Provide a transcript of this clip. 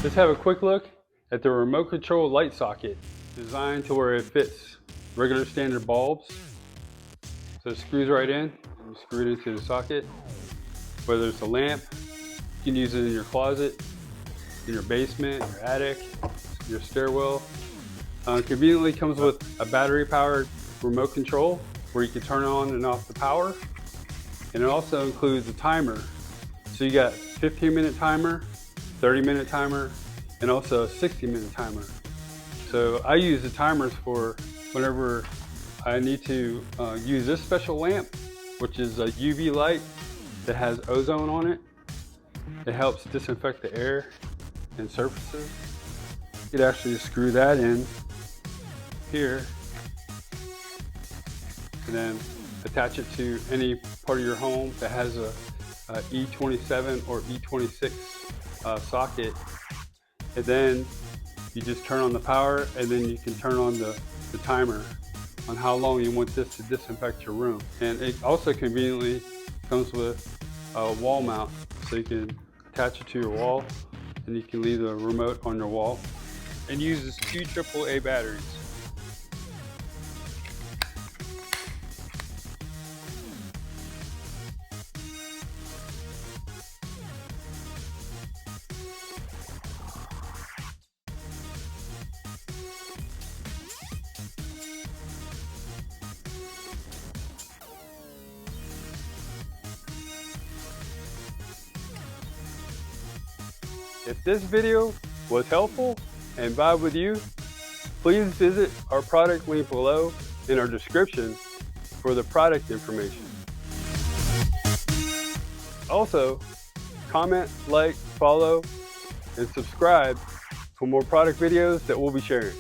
Let's have a quick look at the remote control light socket, designed to where it fits regular standard bulbs. So it screws right in, and you screw it into the socket. Whether it's a lamp, you can use it in your closet, in your basement, your attic, your stairwell. Conveniently comes with a battery powered remote control where you can turn on and off the power. And it also includes a timer. So you got 15-minute timer, 30-minute timer, and also a 60-minute timer. So I use the timers for whenever I need to use this special lamp, which is a UV light that has ozone on it. It helps disinfect the air and surfaces. You could actually screw that in here and then attach it to any part of your home that has a E27 or E26 socket. And then you just turn on the power, and then you can turn on the timer on how long you want this to disinfect your room. And it also conveniently comes with a wall mount, so you can attach it to your wall, and you can leave the remote on your wall. And uses 2 AAA batteries. If this video was helpful and vibe with you, please visit our product link below in our description for the product information. Also, comment, like, follow, and subscribe for more product videos that we'll be sharing.